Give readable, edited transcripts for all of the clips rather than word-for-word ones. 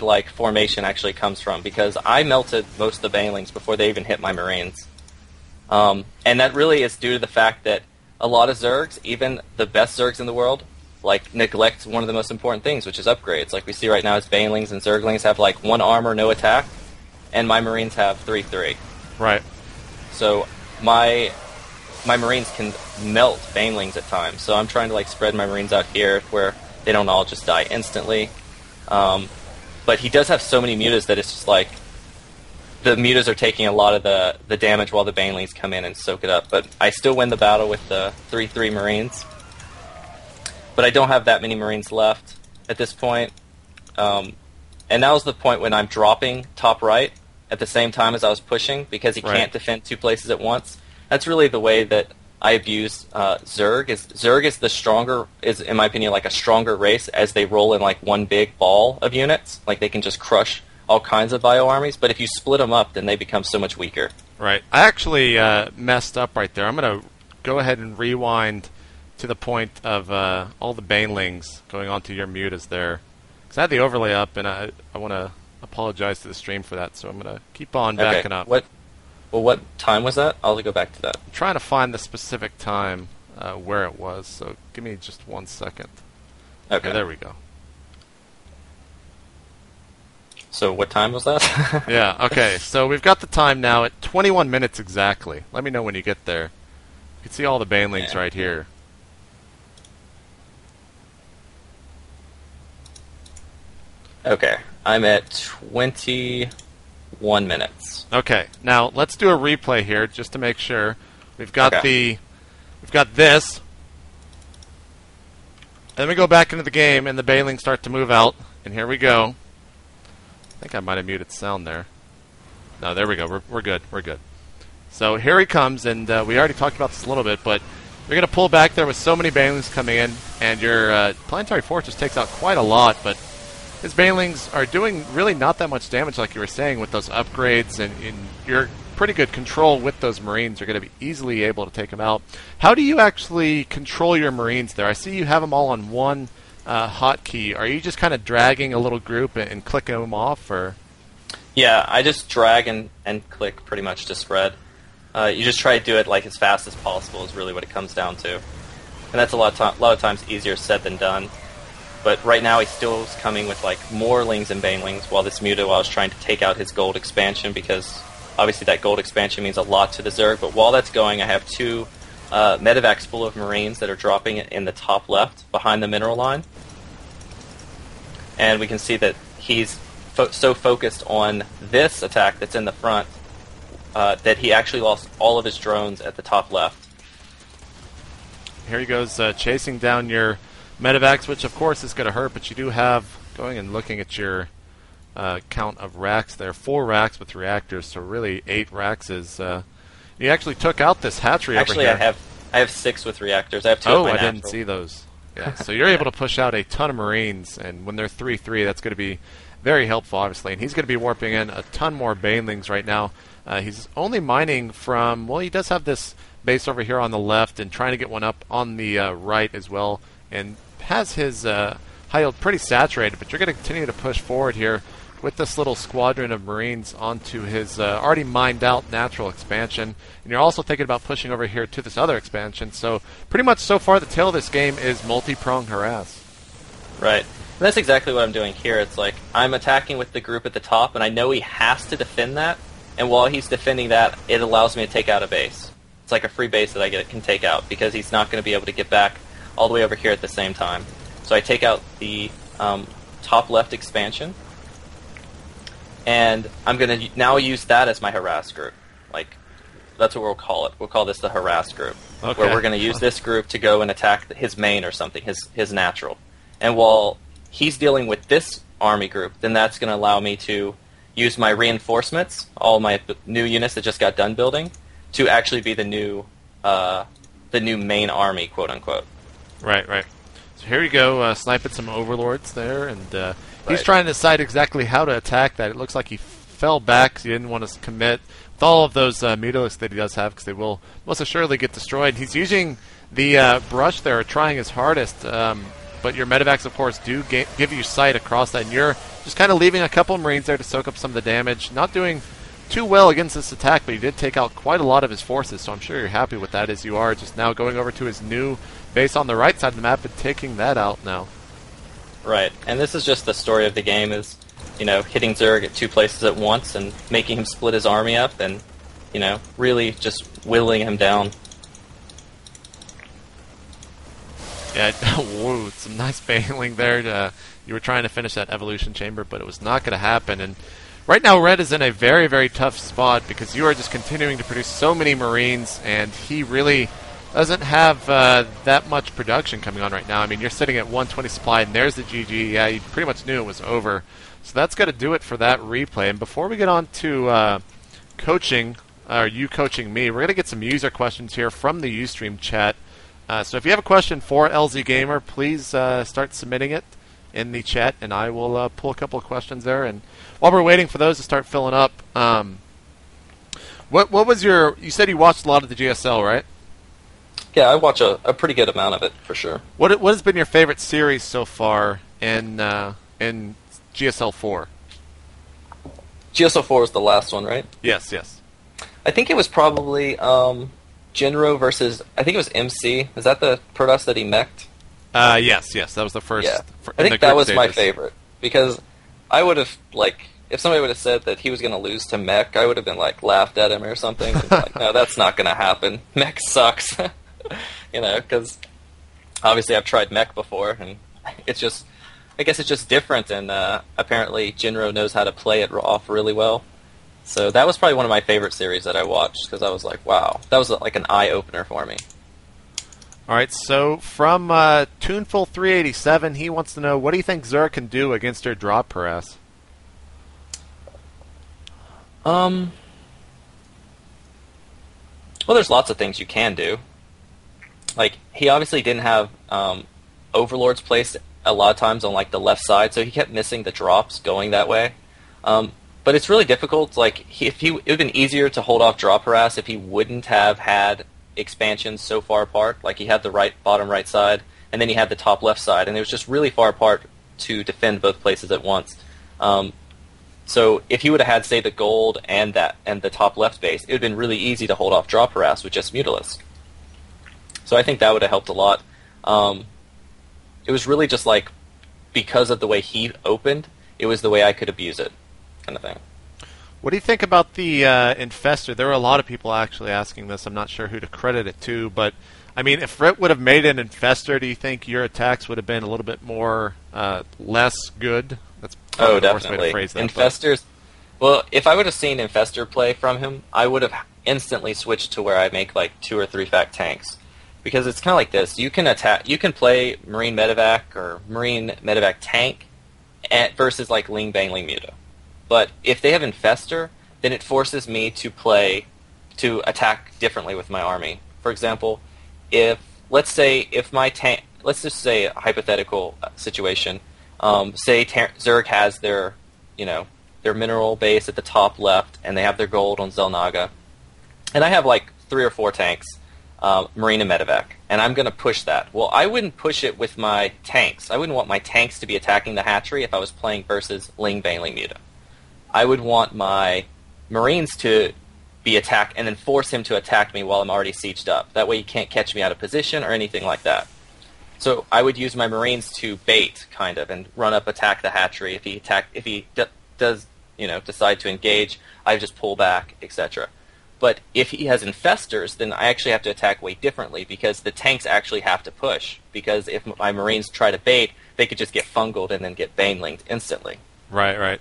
like formation actually comes from, because I melted most of the banelings before they even hit my Marines. And that really is due to the fact that a lot of Zergs, even the best Zergs in the world, like neglect one of the most important things, which is upgrades. Like we see right now is banelings and Zerglings have like 1 armor, no attack, and my Marines have 3/3. Right. So my Marines can melt banelings at times. So I'm trying to like spread my Marines out here where they don't all just die instantly. But he does have so many mutas that it's just like the mutas are taking a lot of the damage while the banelings come in and soak it up. But I still win the battle with the 3/3 Marines. But I don't have that many Marines left at this point. And that was the point when I'm dropping top right at the same time as I was pushing, because he can't defend 2 places at once. That's really the way that I abuse Zerg. Zerg is the stronger, is in my opinion like a stronger race, as they roll in like one big ball of units. Like they can just crush all kinds of bio armies. But if you split them up, then they become so much weaker. Right. I actually messed up right there. I'm going to go ahead and rewind to the point of all the banelings going onto your mutas there, because I had the overlay up, and I want to apologize to the stream for that. So I'm going to keep on backing up. What time was that? I'll go back to that. I'm trying to find the specific time where it was, so give me just 1 second. Okay, there we go. So what time was that? Yeah, okay, so we've got the time now at 21 minutes exactly. Let me know when you get there. You can see all the banelings right here. Okay, I'm at 21 minutes. Okay, now let's do a replay here just to make sure. We've got we've got this. And then we go back into the game, and the banelings start to move out. And here we go. I think I might have muted sound there. No, there we go. We're good. We're good. So here he comes, and we already talked about this a little bit, but you're going to pull back there with so many banelings coming in, and your Planetary Fortress takes out quite a lot, but his banelings are doing really not that much damage, like you were saying, with those upgrades, and you're pretty good control with those Marines. You're going to be easily able to take them out. How do you actually control your Marines there? I see you have them all on one hotkey. Are you just kind of dragging a little group and clicking them off, or? Yeah, I just drag and click pretty much to spread. You just try to do it like as fast as possible is really what it comes down to, and that's a lot of times easier said than done. But right now he still is coming with like more lings and banelings, while this muta, while I was trying to take out his gold expansion, because obviously that gold expansion means a lot to the Zerg. But while that's going, I have 2 medevacs full of Marines that are dropping in the top left behind the mineral line. And we can see that he's so focused on this attack that's in the front that he actually lost all of his drones at the top left. Here he goes chasing down your medevacs, which of course is going to hurt, but you do have, going and looking at your count of racks there, 4 racks with reactors, so really 8 racks is... you actually took out this hatchery over here. Actually, I have 6 with reactors. I have 2 of my natural. I didn't see those. Yeah, so you're able to push out a ton of Marines, and when they're 3/3, that's going to be very helpful, obviously. And he's going to be warping in a ton more banelings right now. He's only mining from... Well, he does have this base over here on the left, and trying to get one up on the right as well, and has his high yield pretty saturated, but you're going to continue to push forward here with this little squadron of Marines onto his already mined out natural expansion. And you're also thinking about pushing over here to this other expansion. So pretty much so far the tail of this game is multi-prong harass. Right. And that's exactly what I'm doing here. It's like I'm attacking with the group at the top, and I know he has to defend that. And while he's defending that, it allows me to take out a base. It's like a free base that I can take out, because he's not going to be able to get back all the way over here at the same time. So I take out the top left expansion, and I'm going to now use that as my harass group. Like, that's what we'll call it. We'll call this the harass group, where we're going to use this group to go and attack his main or something, his natural. And while he's dealing with this army group, then that's going to allow me to use my reinforcements, all my new units that just got done building, to actually be the new main army, quote unquote. Right. So here we go, sniping some overlords there, and he's trying to decide exactly how to attack that. It looks like he fell back because he didn't want to commit with all of those mutilisks that he does have, because they will most assuredly get destroyed. He's using the brush there, trying his hardest. but your medevacs, of course, do give you sight across that, and you're just kind of leaving a couple of Marines there to soak up some of the damage. Not doing too well against this attack, but he did take out quite a lot of his forces, so I'm sure you're happy with that, as you are just now going over to his new base on the right side of the map and taking that out now. Right, and this is just the story of the game, is, you know, hitting Zerg at 2 places at once and making him split his army up and, you know, really just whittling him down. Yeah, whoa, some nice bailing there. You were trying to finish that evolution chamber, but it was not going to happen. And right now, Red is in a very, very tough spot because you are just continuing to produce so many Marines, and he really doesn't have that much production coming on right now. I mean, you're sitting at 120 supply, and there's the GG. Yeah, you pretty much knew it was over. So that's going to do it for that replay. And before we get on to coaching, or you coaching me, we're going to get some user questions here from the Ustream chat. So if you have a question for LZGamer, please start submitting it in the chat, and I will pull a couple of questions there. And while we're waiting for those to start filling up, what was your... You said you watched a lot of the GSL, right? Yeah, I watch a pretty good amount of it, for sure. What has been your favorite series so far in GSL 4? GSL 4 was the last one, right? Yes, yes. I think it was probably Jinro versus, I think it was MC. Is that the Protoss that he mech'd? Yes, that was the first. Yeah. I think that was my favorite, because I would have, like, if somebody would have said that he was going to lose to Mech, I would have been, like, laughed at him or something. Like, no, that's not going to happen. Mech sucks. You know, because obviously I've tried Mech before, and it's just, I guess it's just different, and apparently Jinro knows how to play it off really well. So that was probably one of my favorite series that I watched, because I was like, wow, that was like an eye-opener for me. All right, so from Tuneful387, he wants to know, what do you think Zerg can do against your drop harass? Well, there's lots of things you can do. Like, he obviously didn't have overlords placed a lot of times on, like, the left side, so he kept missing the drops going that way. But it's really difficult. Like, it would have been easier to hold off drop harass if he wouldn't have had expansions so far apart. Like, he had the bottom right side, and then he had the top left side, and it was just really far apart to defend both places at once. So if he would have had, say, the gold and the top left base, it would have been really easy to hold off drop harass with just Mutalisk. So I think that would have helped a lot. It was really just like, because of the way he opened, it was the way I could abuse it, kind of thing. What do you think about the Infestor? There were a lot of people actually asking this. I'm not sure who to credit it to, but I mean, if Rit would have made an Infestor, do you think your attacks would have been a little bit more less good? That's probably the worst way to phrase that. Infestors. Well, if I would have seen Infestor play from him, I would have instantly switched to where I make like 2 or 3 fact tanks, because it's kind of like this: you can play Marine Medevac or Marine Medevac tank versus like Ling Bang Ling Muta. But if they have Infestor, then it forces me to attack differently with my army. For example, let's just say a hypothetical situation. Say Zerg has their mineral base at the top left, and they have their gold on Xel'Naga, and I have like 3 or 4 tanks, Marine and Medevac, and I'm going to push that. Well, I wouldn't push it with my tanks. I wouldn't want my tanks to be attacking the hatchery if I was playing versus Ling Bang Ling Muta. I would want my Marines to be attacked and then force him to attack me while I'm already sieged up. That way he can't catch me out of position or anything like that. So I would use my Marines to bait, kind of, and run up, attack the hatchery. If he does decide to engage, I just pull back, etc. But if he has Infestors, then I actually have to attack way differently, because the tanks actually have to push. Because if my Marines try to bait, they could just get fungled and then get banelinged instantly. Right.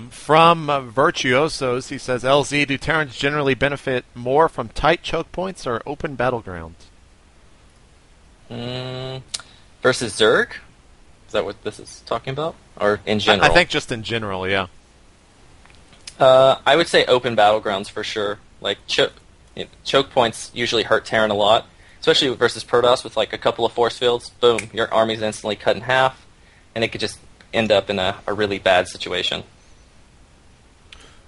From Virtuosos, he says, LZ, do Terrans generally benefit more from tight choke points or open battlegrounds? Versus Zerg? Is that what this is talking about? Or in general? I think just in general, yeah. I would say open battlegrounds for sure. Like, choke points usually hurt Terran a lot, especially versus Protoss with like a couple of force fields. Boom, your army's instantly cut in half, and it could just end up in a really bad situation.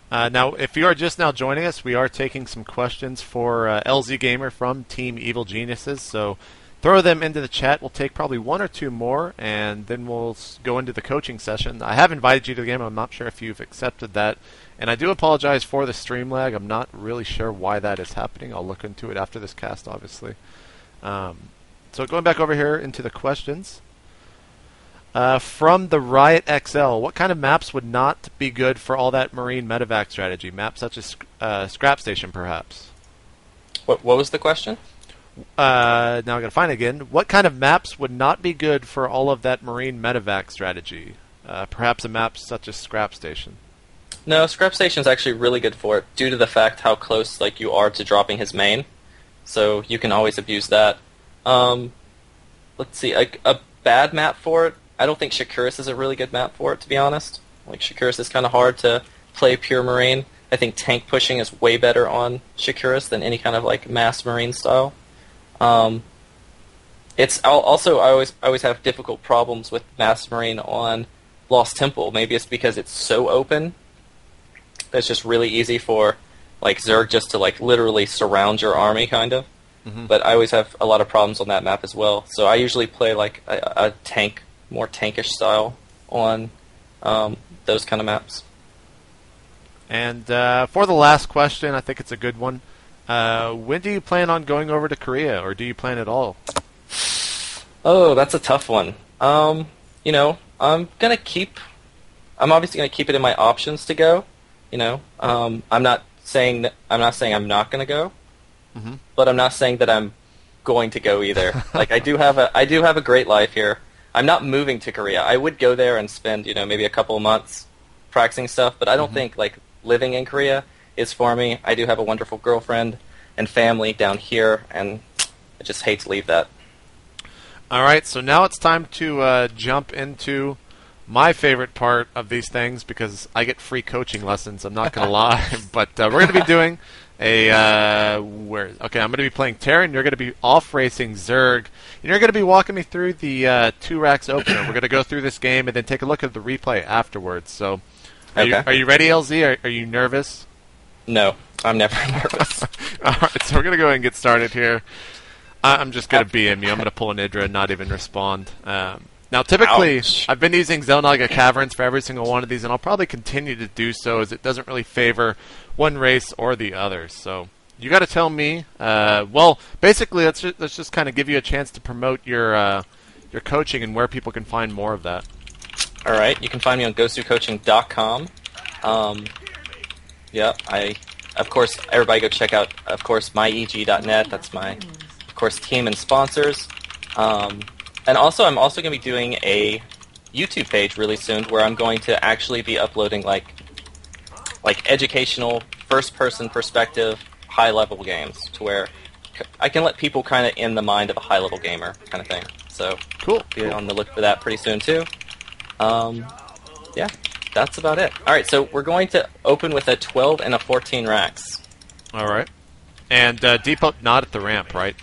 Now, if you are just now joining us, we are taking some questions for LZGamer from Team Evil Geniuses. So throw them into the chat. We'll take probably one or two more, and then we'll go into the coaching session. I have invited you to the game. I'm not sure if you've accepted that. And I do apologize for the stream lag. I'm not really sure why that is happening. I'll look into it after this cast, obviously. So going back over here into the questions. From the Riot XL, what kind of maps would not be good for all that Marine medevac strategy? Maps such as Scrap Station, perhaps. What was the question? Now I gotta find it again. What kind of maps would not be good for all of that Marine medevac strategy? Perhaps a map such as Scrap Station. No, Scrap Station's actually really good for it, due to the fact how close you are to dropping his main. So you can always abuse that. Let's see, a bad map for it. I don't think Shakuris is a really good map for it, to be honest. Shakuris is kind of hard to play pure Marine. I think tank pushing is way better on Shakuris than any kind of mass Marine style. It's also I always have difficult problems with mass Marine on Lost Temple. Maybe it's because it's so open. It's just really easy for Zerg just to literally surround your army, kind of. Mm-hmm. But I always have a lot of problems on that map as well. So I usually play a tank, more tankish style on those kind of maps. And for the last question, I think it's a good one. When do you plan on going over to Korea, or do you plan at all? Oh, that's a tough one. I'm obviously gonna keep it in my options to go. I'm not saying I'm not gonna go, mm-hmm. but I'm not saying that I'm going to go either. I do have a great life here. I'm not moving to Korea. I would go there and spend maybe a couple of months practicing stuff, but I don't think living in Korea is for me. I do have a wonderful girlfriend and family down here, and I just hate to leave that. All right, so now it's time to jump into my favorite part of these things, because I get free coaching lessons, I'm not going to lie. But we're going to be doing I'm going to be playing Terran, you're going to be off-racing Zerg, and you're going to be walking me through the 2 racks opener. We're going to go through this game and then take a look at the replay afterwards. So, are you ready, LZ? Are you nervous? No, I'm never nervous. All right, so we're going to go ahead and get started here. I'm just going to BM you. I'm going to pull an EG.IdrA and not even respond. Now, typically, I've been using Xel'Naga Caverns for every single one of these, and I'll probably continue to do so, as it doesn't really favor one race or the other. So, you got to tell me. Basically, let's just kind of give you a chance to promote your coaching and where people can find more of that. All right, you can find me on gosucoaching.com. Of course, everybody go check out, of course, my EG.net. That's my, of course, team and sponsors. And also, I'm also going to be doing a YouTube page really soon, where I'm going to actually be uploading educational, first-person perspective, high-level games, to where I can let people kind of in the mind of a high-level gamer kind of thing. So cool. Be on the look for that pretty soon too. Yeah, that's about it. All right, so we're going to open with a 12 and a 14 racks. All right. And depot not at the ramp, right?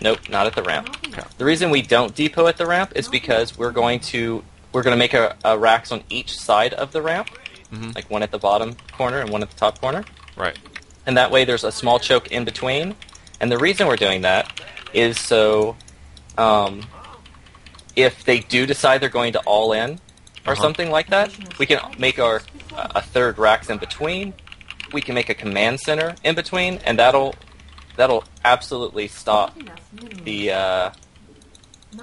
Nope, not at the ramp. Okay. The reason we don't depot at the ramp is because we're going to make a racks on each side of the ramp, mm-hmm. One at the bottom corner and one at the top corner. Right. And that way there's a small choke in between. And the reason we're doing that is so if they do decide they're going to all in or something like that, we can make a third racks in between. We can make a command center in between, and that'll absolutely stop the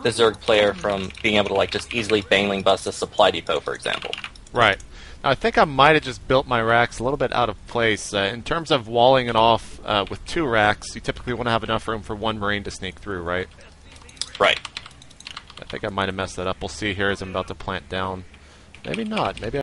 Zerg player from being able to just easily baneling bust a supply depot, for example. Right. Now, I think I might have just built my racks a little bit out of place. In terms of walling it off with 2 racks, you typically want to have enough room for 1 Marine to sneak through, right? Right. I think I might have messed that up. We'll see here as I'm about to plant down. Maybe not. Maybe